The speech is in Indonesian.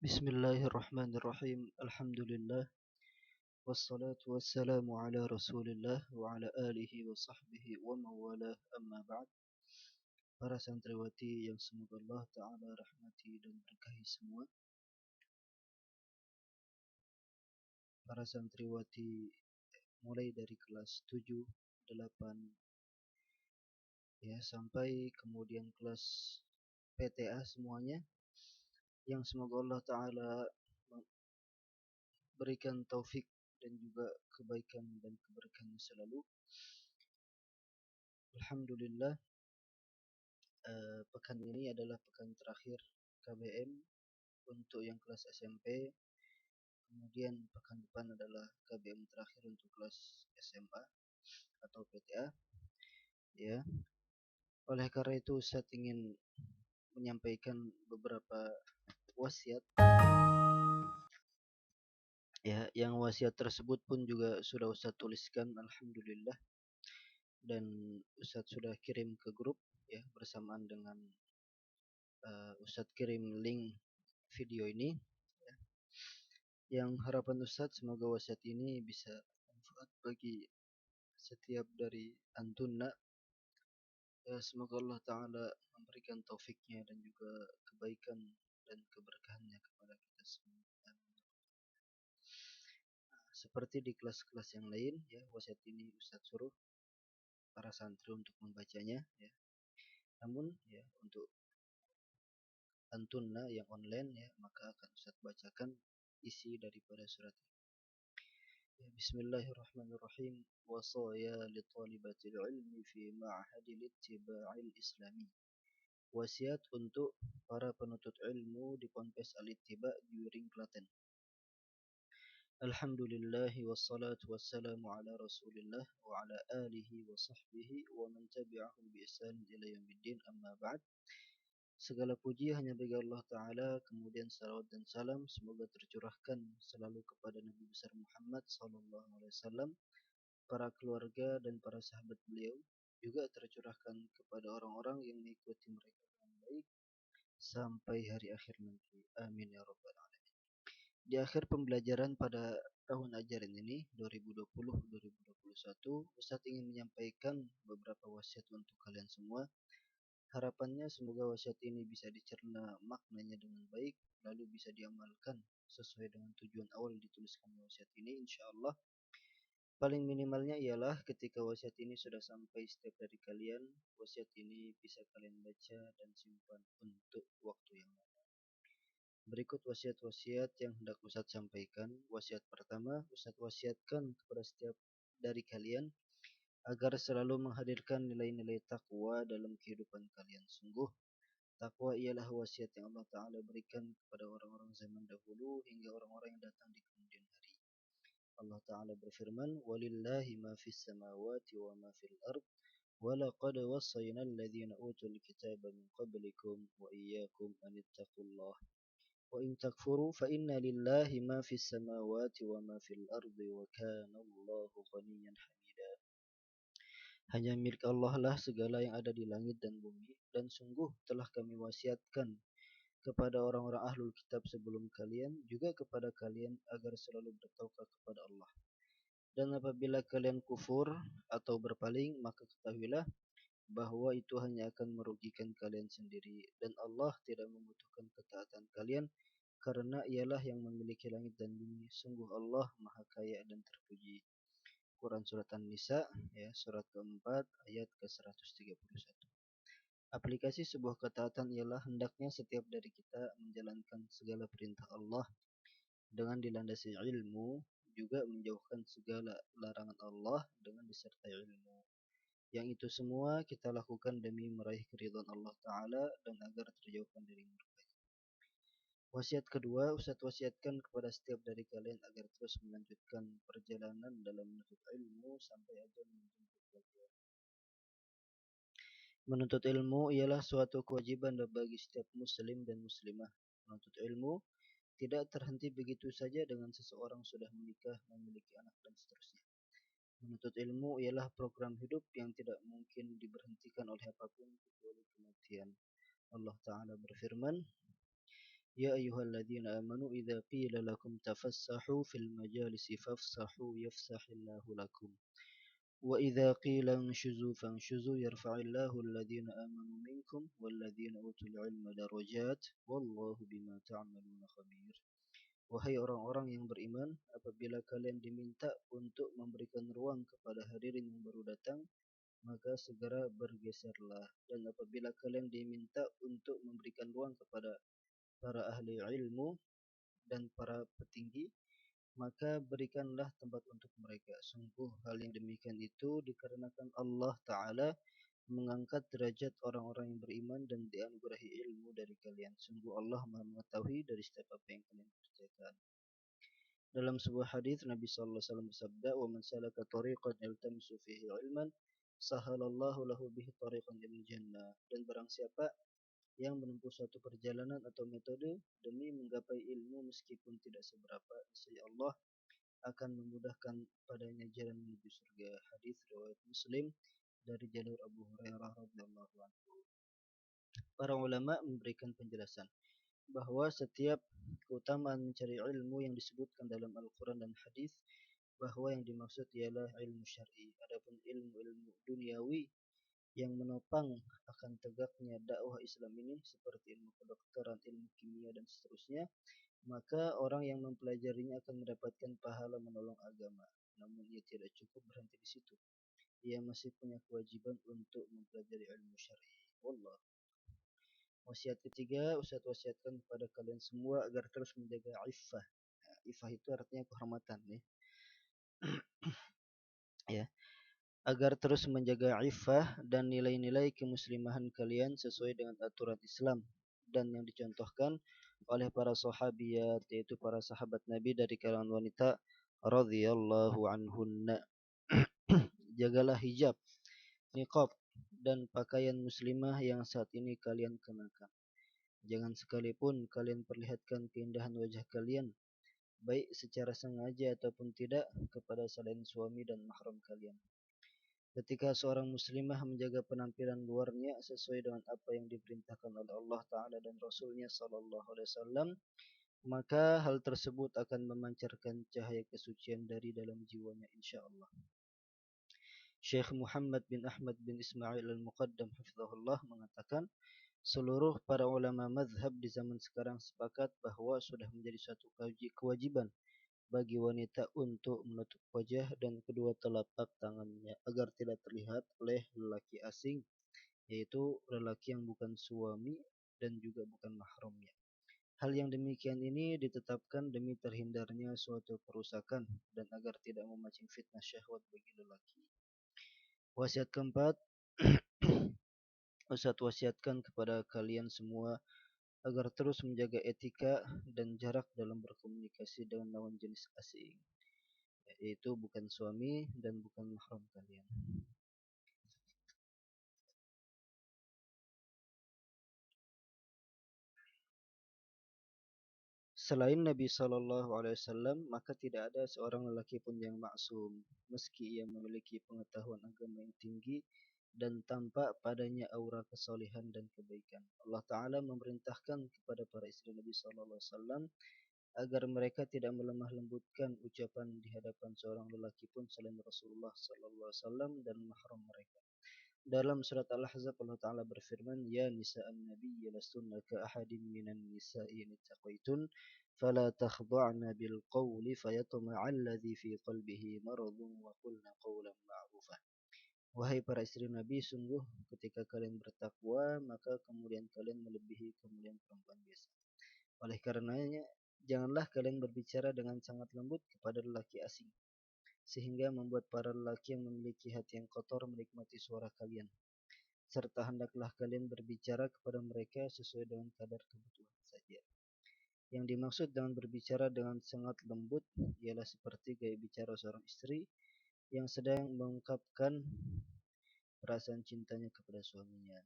Bismillahirrahmanirrahim. Alhamdulillah. Wassalatu wassalamu ala rasulillah wa ala alihi wa sahbihi wa mawalah amma ba'd. Para santriwati yang semoga Allah Ta'ala rahmati dan berkahi semua. Para santriwati mulai dari kelas 7, 8 ya sampai kemudian kelas PTA semuanya, yang semoga Allah Ta'ala berikan taufik dan juga kebaikan dan keberkahan selalu. Alhamdulillah, pekan ini adalah pekan terakhir KBM untuk yang kelas SMP. Kemudian pekan depan adalah KBM terakhir untuk kelas SMA atau PTA. Ya, oleh karena itu Ustaz ingin menyampaikan beberapa wasiat. Ya, yang wasiat tersebut pun juga sudah Ustaz tuliskan, alhamdulillah, dan Ustaz sudah kirim ke grup ya bersamaan dengan Ustaz kirim link video ini. Yang harapan Ustaz semoga wasiat ini bisa manfaat bagi setiap dari antunna. Semoga Allah Ta'ala memberikan taufiknya dan juga kebaikan dan keberkahannya kepada kita semua. Seperti di kelas-kelas yang lain ya, wasiat ini Ustaz suruh para santri untuk membacanya ya. Namun ya untuk antunna yang online ya, maka akan Ustaz bacakan isi daripada surat ini. Ya, Bismillahirrahmanirrahim. Wasaya li talibatil ilmi fi ma'hadil ittiba'il islami. Wasiat untuk para penuntut ilmu di Ponpes Al-Ittiba di Wiring Klaten. Alhamdulillah wassalatu wassalamu ala Rasulillah wa ala alihi wa sahbihi wa man tabi'ahum bi ihsan ila yaumiddin, amma ba'd. Segala puji hanya bagi Allah Ta'ala, kemudian salawat dan salam semoga tercurahkan selalu kepada Nabi besar Muhammad sallallahu alaihi wasallam, para keluarga dan para sahabat beliau, juga tercurahkan kepada orang-orang yang mengikuti mereka dengan baik sampai hari akhir nanti. Amin ya rabbal alamin. Di akhir pembelajaran pada tahun ajaran ini 2020-2021, Ustaz ingin menyampaikan beberapa wasiat untuk kalian semua. Harapannya semoga wasiat ini bisa dicerna maknanya dengan baik, lalu bisa diamalkan sesuai dengan tujuan awal dituliskan wasiat ini, insyaallah. Paling minimalnya ialah ketika wasiat ini sudah sampai setiap dari kalian, wasiat ini bisa kalian baca dan simpan untuk waktu yang lama. Berikut wasiat-wasiat yang hendak Ustaz sampaikan. Wasiat pertama, Ustaz wasiatkan kepada setiap dari kalian agar selalu menghadirkan nilai-nilai takwa dalam kehidupan kalian. Sungguh, takwa ialah wasiat yang Allah Ta'ala berikan kepada orang-orang zaman dahulu hingga orang-orang yang datang di kemudian hari. Allah Ta'ala berfirman, وَلِلَّهِ مَا فِي السَّمَاوَاتِ وَمَا فِي الْأَرْضِ وَلَقَدْ وَصَّيْنَا الَّذِينَ أُوتُوا الْكِتَابَ مِنْ قَبْلِكُمْ وَإِيَّاكُمْ أَنِ اتَّقُوا اللَّهَ وَإِنْ تَكْفُرُوا فَإِنَّ لِلَّهِ مَا فِي السَّمَاوَاتِ وَمَا فِي الْأَرْضِ وَكَانَ اللَّهُ غَنِيًّا حَمِيدًا. Hanya milik Allah lah segala yang ada di langit dan bumi, dan sungguh telah kami wasiatkan kepada orang-orang ahlul kitab sebelum kalian, juga kepada kalian agar selalu bertawakal kepada Allah. Dan apabila kalian kufur atau berpaling, maka ketahuilah bahwa itu hanya akan merugikan kalian sendiri, dan Allah tidak membutuhkan ketaatan kalian, karena ialah yang memiliki langit dan bumi. Sungguh Allah maha kaya dan terpuji. Quran Surat An-Nisa ya, surat keempat ayat ke-131. Aplikasi sebuah ketaatan ialah hendaknya setiap dari kita menjalankan segala perintah Allah dengan dilandasi ilmu, juga menjauhkan segala larangan Allah dengan disertai ilmu. Yang itu semua kita lakukan demi meraih keridhaan Allah Ta'ala dan agar terjauhkan dari murka. Wasiat kedua, Ustaz wasiatkan kepada setiap dari kalian agar terus melanjutkan perjalanan dalam menuntut ilmu sampai ajal menjemput kalian. Menuntut ilmu ialah suatu kewajiban bagi setiap muslim dan muslimah. Menuntut ilmu tidak terhenti begitu saja dengan seseorang sudah menikah, memiliki anak dan seterusnya. Menuntut ilmu ialah program hidup yang tidak mungkin diberhentikan oleh apapun kecuali kematian. Allah Ta'ala berfirman, Ya ayyuhalladzina amanu idza qila lakum tafassahu fil majalisi fafsahu yafsahillahu lakum. Wa idza qila inshuzu fanshuzu yarfa'illahu alladhina amanu minkum walladhina utul ilma darajat wallahu bima ta'maluna khabir. Wahai orang-orang yang beriman, apabila kalian diminta untuk memberikan ruang kepada hadirin yang baru datang, maka segera bergeserlah. Dan apabila kalian diminta untuk memberikan ruang kepada para ahli ilmu dan para petinggi, maka berikanlah tempat untuk mereka. Sungguh hal yang demikian itu dikarenakan Allah Ta'ala mengangkat derajat orang-orang yang beriman dan dianugerahi ilmu dari kalian. Sungguh Allah Maha mengetahui dari setiap apa yang kalian kerjakan. Dalam sebuah hadis Nabi sallallahu alaihi wasallam bersabda, "Wa man salaka tariqan yaltamisu fihi ilman, sahalallahu lahu bihi tariqan ilal jannah." Dan barang siapa yang menempuh suatu perjalanan atau metode demi menggapai ilmu meskipun tidak seberapa, niscaya Allah akan memudahkan padanya jalan menuju surga. Hadis riwayat Muslim dari jalur Abu Hurairah radhiyallahu anhu. Para ulama memberikan penjelasan bahwa setiap keutamaan mencari ilmu yang disebutkan dalam Al-Quran dan hadis, bahwa yang dimaksud ialah ilmu syar'i. Adapun ilmu-ilmu duniawi yang menopang akan tegaknya dakwah Islam ini seperti ilmu kedokteran, ilmu kimia dan seterusnya, maka orang yang mempelajarinya akan mendapatkan pahala menolong agama. Namun ia tidak cukup berhenti di situ. Ia masih punya kewajiban untuk mempelajari ilmu syar'i. Wallah. Wasiat ketiga, Ustaz wasiatkan kepada kalian semua agar terus menjaga iffah. Iffah itu artinya kehormatan, ya. Agar terus menjaga iffah dan nilai-nilai kemuslimahan kalian sesuai dengan aturan Islam dan yang dicontohkan oleh para sahabiat, yaitu para sahabat Nabi dari kalangan wanita radhiyallahu anhunna. Jagalah hijab, niqab dan pakaian muslimah yang saat ini kalian kenakan. Jangan sekalipun kalian perlihatkan keindahan wajah kalian, baik secara sengaja ataupun tidak, kepada selain suami dan mahram kalian. Ketika seorang muslimah menjaga penampilan luarnya sesuai dengan apa yang diperintahkan oleh Allah Ta'ala dan Rasulnya Sallallahu Alaihi Wasallam, maka hal tersebut akan memancarkan cahaya kesucian dari dalam jiwanya insya Allah. Syekh Muhammad bin Ahmad bin Ismail al-Muqaddam hafizahullah mengatakan, seluruh para ulama mazhab di zaman sekarang sepakat bahwa sudah menjadi suatu kewajiban bagi wanita untuk menutup wajah dan kedua telapak tangannya agar tidak terlihat oleh lelaki asing, yaitu lelaki yang bukan suami dan juga bukan mahramnya. Hal yang demikian ini ditetapkan demi terhindarnya suatu kerusakan dan agar tidak memancing fitnah syahwat bagi lelaki. Wasiat keempat, Ustaz wasiatkan kepada kalian semua agar terus menjaga etika dan jarak dalam berkomunikasi dengan lawan jenis asing, yaitu bukan suami dan bukan mahram kalian. Selain Nabi Sallallahu Alaihi Wasallam, maka tidak ada seorang lelaki pun yang maksum, meski ia memiliki pengetahuan agama yang tinggi dan tampak padanya aura kesolehan dan kebaikan. Allah Ta'ala memerintahkan kepada para istri Nabi Sallallahu Alaihi Wasallam agar mereka tidak melemah lembutkan ucapan di hadapan seorang lelaki pun selain Rasulullah Sallallahu Alaihi Wasallam dan mahram mereka. Dalam surat Al-Ahzab Allah Ta'ala berfirman, Ya nisa'an nabiyya lastunna ka ahadin minan nisa'i ittaqaitun fala takhda'na bil qawli fayatma'a alladhi fi qalbihi maradun wa qulna qawlan ma'rufah. Wahai para istri Nabi, sungguh ketika kalian bertakwa, maka kemuliaan kalian melebihi kemuliaan perempuan biasa. Oleh karenanya, janganlah kalian berbicara dengan sangat lembut kepada lelaki asing, sehingga membuat para lelaki yang memiliki hati yang kotor menikmati suara kalian. Serta hendaklah kalian berbicara kepada mereka sesuai dengan kadar kebutuhan saja. Yang dimaksud dengan berbicara dengan sangat lembut ialah seperti gaya bicara seorang istri yang sedang mengungkapkan perasaan cintanya kepada suaminya.